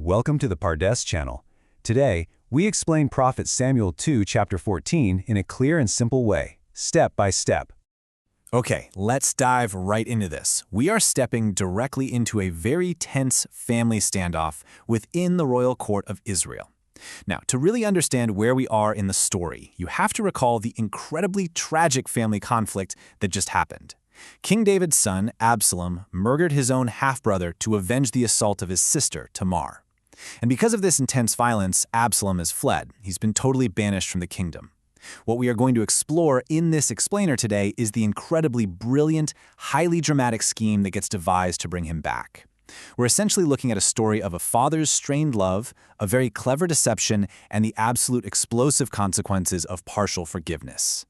welcome to the Pardes channel. Today, we explain Prophet Samuel 2, chapter 14 in a clear and simple way, step by step. Okay, let's dive right into this. We are stepping directly into a very tense family standoff within the royal court of Israel. Now, to really understand where we are in the story, you have to recall the incredibly tragic family conflict that just happened. King David's son, Absalom, murdered his own half-brother to avenge the assault of his sister, Tamar. And because of this intense violence, Absalom has fled. He's been totally banished from the kingdom. What we are going to explore in this explainer today is the incredibly brilliant, highly dramatic scheme that gets devised to bring him back. We're essentially looking at a story of a father's strained love, a very clever deception, and the absolute explosive consequences of partial forgiveness.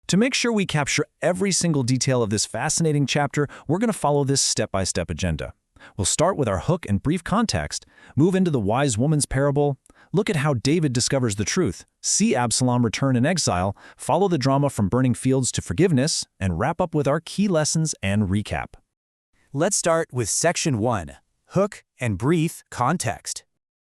To make sure we capture every single detail of this fascinating chapter, we're going to follow this step-by-step agenda. We'll start with our hook and brief context, move into the wise woman's parable, look at how David discovers the truth, see Absalom return in exile, follow the drama from burning fields to forgiveness, and wrap up with our key lessons and recap. Let's start with Section 1, Hook and Brief Context.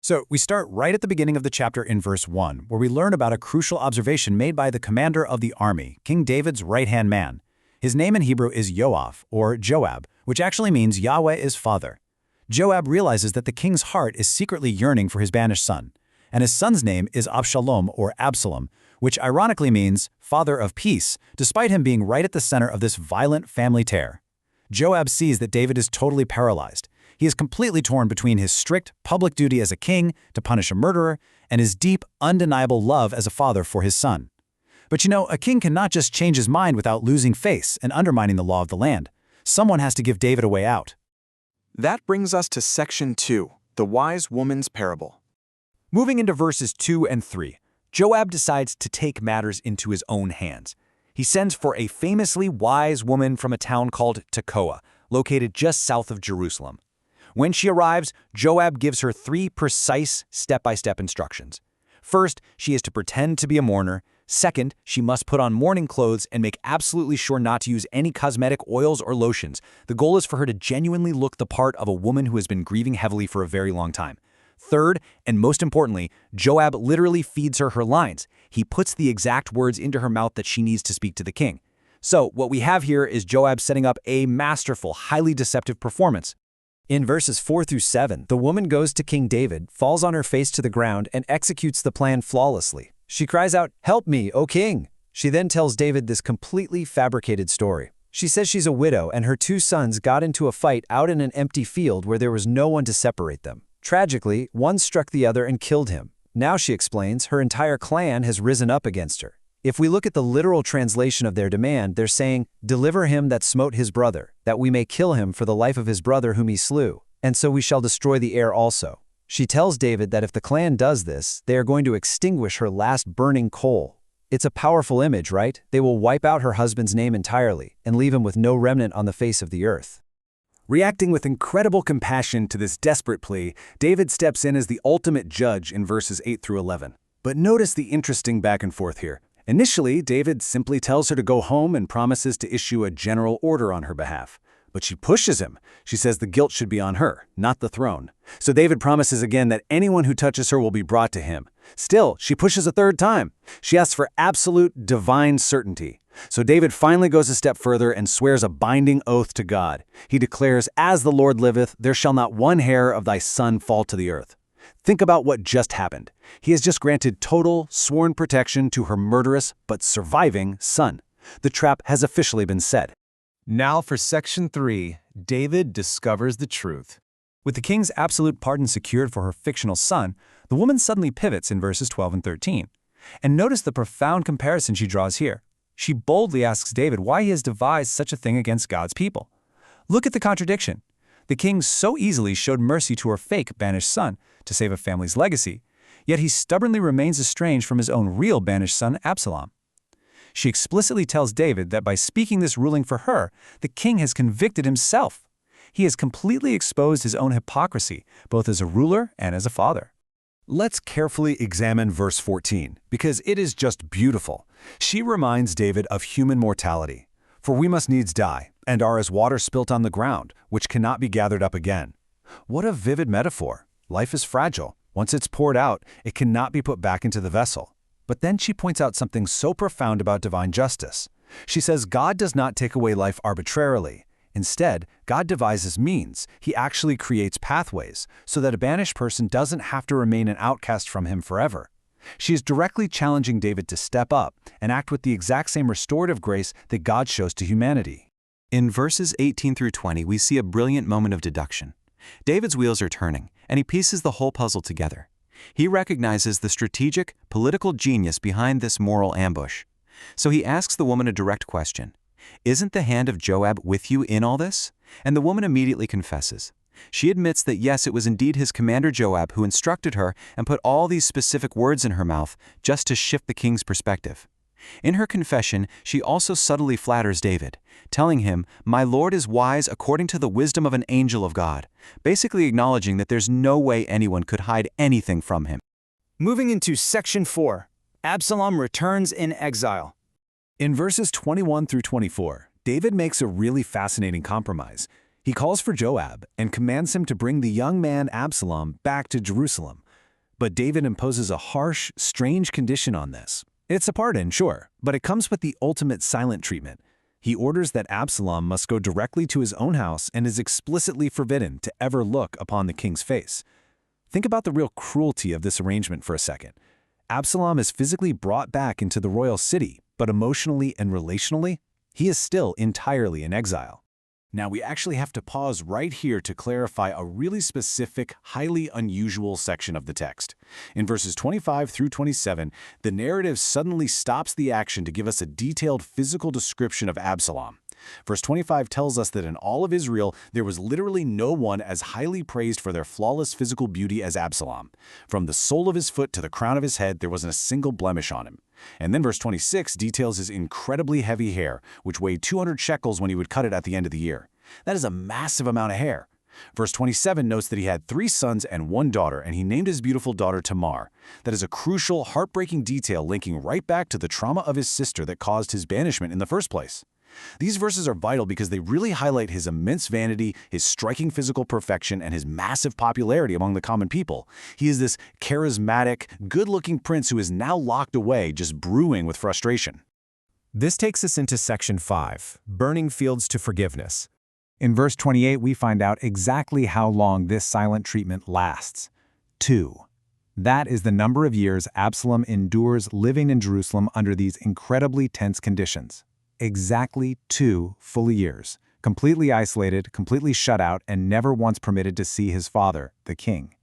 So we start right at the beginning of the chapter in verse 1, where we learn about a crucial observation made by the commander of the army, King David's right-hand man. His name in Hebrew is Joab, or Joab, which actually means Yahweh is father. Joab realizes that the king's heart is secretly yearning for his banished son, and his son's name is Absalom, or Absalom, which ironically means father of peace, despite him being right at the center of this violent family tear. Joab sees that David is totally paralyzed. He is completely torn between his strict public duty as a king to punish a murderer and his deep, undeniable love as a father for his son. But you know, a king cannot just change his mind without losing face and undermining the law of the land. Someone has to give David a way out. That brings us to Section 2, the wise woman's parable. Moving into verses 2 and 3, Joab decides to take matters into his own hands. He sends for a famously wise woman from a town called Tekoa, located just south of Jerusalem. When she arrives, Joab gives her 3 precise step-by-step instructions. First, she is to pretend to be a mourner. Second, she must put on mourning clothes and make absolutely sure not to use any cosmetic oils or lotions. The goal is for her to genuinely look the part of a woman who has been grieving heavily for a very long time. Third, and most importantly, Joab literally feeds her lines. He puts the exact words into her mouth that she needs to speak to the king. So what we have here is Joab setting up a masterful, highly deceptive performance. In verses 4 through 7, the woman goes to King David, falls on her face to the ground, and executes the plan flawlessly. She cries out, "Help me, O king!" She then tells David this completely fabricated story. She says she's a widow and her 2 sons got into a fight out in an empty field where there was no one to separate them. Tragically, one struck the other and killed him. Now, she explains, her entire clan has risen up against her. If we look at the literal translation of their demand, they're saying, "Deliver him that smote his brother, that we may kill him for the life of his brother whom he slew, and so we shall destroy the heir also." She tells David that if the clan does this, they are going to extinguish her last burning coal. It's a powerful image, right? They will wipe out her husband's name entirely and leave him with no remnant on the face of the earth. Reacting with incredible compassion to this desperate plea, David steps in as the ultimate judge in verses 8 through 11. But notice the interesting back and forth here. Initially, David simply tells her to go home and promises to issue a general order on her behalf. But she pushes him. She says the guilt should be on her, not the throne. So David promises again that anyone who touches her will be brought to him. Still, she pushes a third time. She asks for absolute divine certainty. So David finally goes a step further and swears a binding oath to God. He declares, "As the Lord liveth, there shall not one hair of thy son fall to the earth." Think about what just happened. He has just granted total, sworn protection to her murderous but surviving son. The trap has officially been set. Now for Section 3, David discovers the truth. With the king's absolute pardon secured for her fictional son, the woman suddenly pivots in verses 12 and 13. And notice the profound comparison she draws here. She boldly asks David why he has devised such a thing against God's people. Look at the contradiction. The king so easily showed mercy to her fake banished son to save a family's legacy, yet he stubbornly remains estranged from his own real banished son, Absalom. She explicitly tells David that by speaking this ruling for her, the king has convicted himself. He has completely exposed his own hypocrisy, both as a ruler and as a father. Let's carefully examine verse 14, because it is just beautiful. She reminds David of human mortality. For we must needs die, and are as water spilt on the ground, which cannot be gathered up again. What a vivid metaphor. Life is fragile. Once it's poured out, it cannot be put back into the vessel. But then she points out something so profound about divine justice. She says God does not take away life arbitrarily. Instead, God devises means. He actually creates pathways so that a banished person doesn't have to remain an outcast from him forever. She is directly challenging David to step up and act with the exact same restorative grace that God shows to humanity. In verses 18 through 20, we see a brilliant moment of deduction. David's wheels are turning, and he pieces the whole puzzle together. He recognizes the strategic, political genius behind this moral ambush. So he asks the woman a direct question. "Isn't the hand of Joab with you in all this?" And the woman immediately confesses. She admits that yes, it was indeed his commander Joab who instructed her and put all these specific words in her mouth just to shift the king's perspective. In her confession, she also subtly flatters David, telling him, "My lord is wise according to the wisdom of an angel of God," basically acknowledging that there's no way anyone could hide anything from him. Moving into Section 4, Absalom returns in exile. In verses 21 through 24, David makes a really fascinating compromise. He calls for Joab and commands him to bring the young man Absalom back to Jerusalem. But David imposes a harsh, strange condition on this. It's a pardon, sure, but it comes with the ultimate silent treatment. He orders that Absalom must go directly to his own house and is explicitly forbidden to ever look upon the king's face. Think about the real cruelty of this arrangement for a second. Absalom is physically brought back into the royal city, but emotionally and relationally, he is still entirely in exile. Now, we actually have to pause right here to clarify a really specific, highly unusual section of the text. In verses 25 through 27, the narrative suddenly stops the action to give us a detailed physical description of Absalom. Verse 25 tells us that in all of Israel, there was literally no one as highly praised for their flawless physical beauty as Absalom. From the sole of his foot to the crown of his head, there wasn't a single blemish on him. And then verse 26 details his incredibly heavy hair, which weighed 200 shekels when he would cut it at the end of the year. That is a massive amount of hair. Verse 27 notes that he had 3 sons and 1 daughter, and he named his beautiful daughter Tamar. That is a crucial, heartbreaking detail linking right back to the trauma of his sister that caused his banishment in the first place. These verses are vital because they really highlight his immense vanity, his striking physical perfection, and his massive popularity among the common people. He is this charismatic, good-looking prince who is now locked away, just brewing with frustration. This takes us into Section 5, Burning Fields to Forgiveness. In verse 28, we find out exactly how long this silent treatment lasts. 2. That is the number of years Absalom endures living in Jerusalem under these incredibly tense conditions. Exactly 2 full years, completely isolated, completely shut out, and never once permitted to see his father, the king.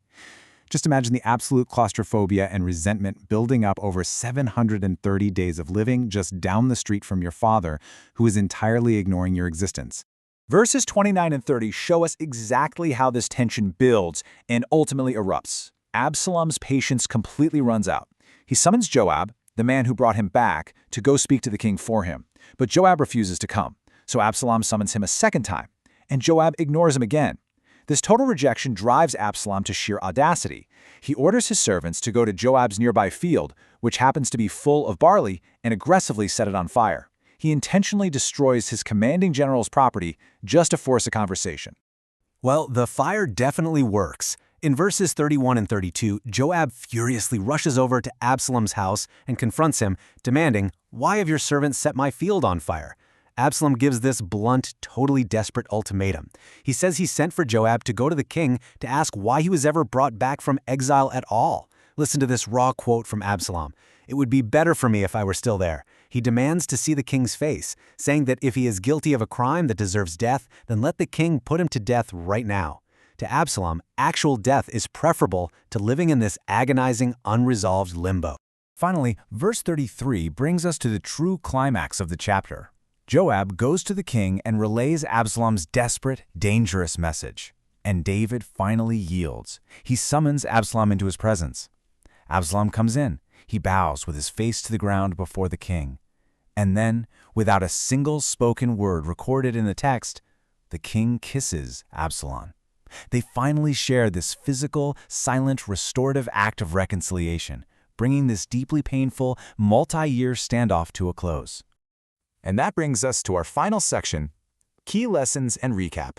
Just imagine the absolute claustrophobia and resentment building up over 730 days of living just down the street from your father, who is entirely ignoring your existence. Verses 29 and 30 show us exactly how this tension builds and ultimately erupts. Absalom's patience completely runs out. He summons Joab, the man who brought him back, to go speak to the king for him. But Joab refuses to come, so Absalom summons him a second time, and Joab ignores him again. This total rejection drives Absalom to sheer audacity. He orders his servants to go to Joab's nearby field, which happens to be full of barley, and aggressively set it on fire. He intentionally destroys his commanding general's property just to force a conversation. Well, the fire definitely works. In verses 31 and 32, Joab furiously rushes over to Absalom's house and confronts him, demanding, "Why have your servants set my field on fire?" Absalom gives this blunt, totally desperate ultimatum. He says he sent for Joab to go to the king to ask why he was ever brought back from exile at all. Listen to this raw quote from Absalom. "It would be better for me if I were still there." He demands to see the king's face, saying that if he is guilty of a crime that deserves death, then let the king put him to death right now. To Absalom, actual death is preferable to living in this agonizing, unresolved limbo. Finally, verse 33 brings us to the true climax of the chapter. Joab goes to the king and relays Absalom's desperate, dangerous message. And David finally yields. He summons Absalom into his presence. Absalom comes in. He bows with his face to the ground before the king. And then, without a single spoken word recorded in the text, the king kisses Absalom. They finally share this physical, silent, restorative act of reconciliation, bringing this deeply painful, multi-year standoff to a close. And that brings us to our final section, Key Lessons and Recap.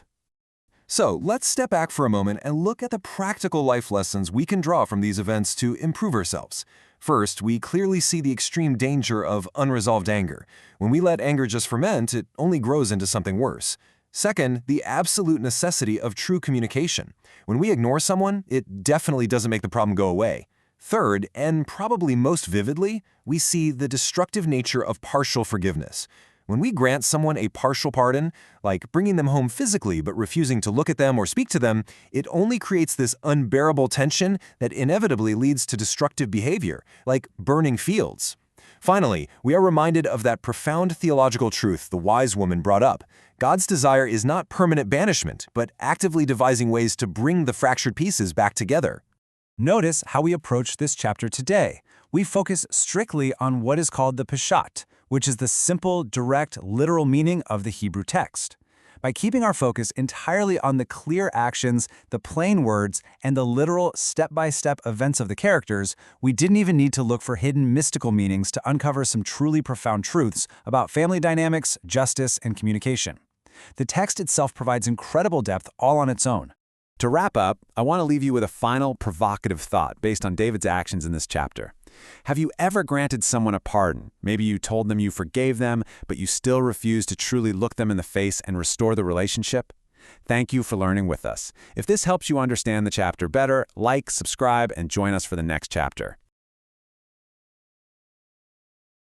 So let's step back for a moment and look at the practical life lessons we can draw from these events to improve ourselves. First, we clearly see the extreme danger of unresolved anger. When we let anger just ferment, it only grows into something worse. Second, the absolute necessity of true communication. When we ignore someone, it definitely doesn't make the problem go away. Third, and probably most vividly, we see the destructive nature of partial forgiveness. When we grant someone a partial pardon, like bringing them home physically but refusing to look at them or speak to them, it only creates this unbearable tension that inevitably leads to destructive behavior, like burning fields. Finally, we are reminded of that profound theological truth the wise woman brought up. God's desire is not permanent banishment, but actively devising ways to bring the fractured pieces back together. Notice how we approach this chapter today. We focus strictly on what is called the Peshat, which is the simple, direct, literal meaning of the Hebrew text. By keeping our focus entirely on the clear actions, the plain words, and the literal step-by-step events of the characters, we didn't even need to look for hidden mystical meanings to uncover some truly profound truths about family dynamics, justice, and communication. The text itself provides incredible depth all on its own. To wrap up, I want to leave you with a final provocative thought based on David's actions in this chapter. Have you ever granted someone a pardon? Maybe you told them you forgave them, but you still refused to truly look them in the face and restore the relationship? Thank you for learning with us. If this helps you understand the chapter better, like, subscribe, and join us for the next chapter.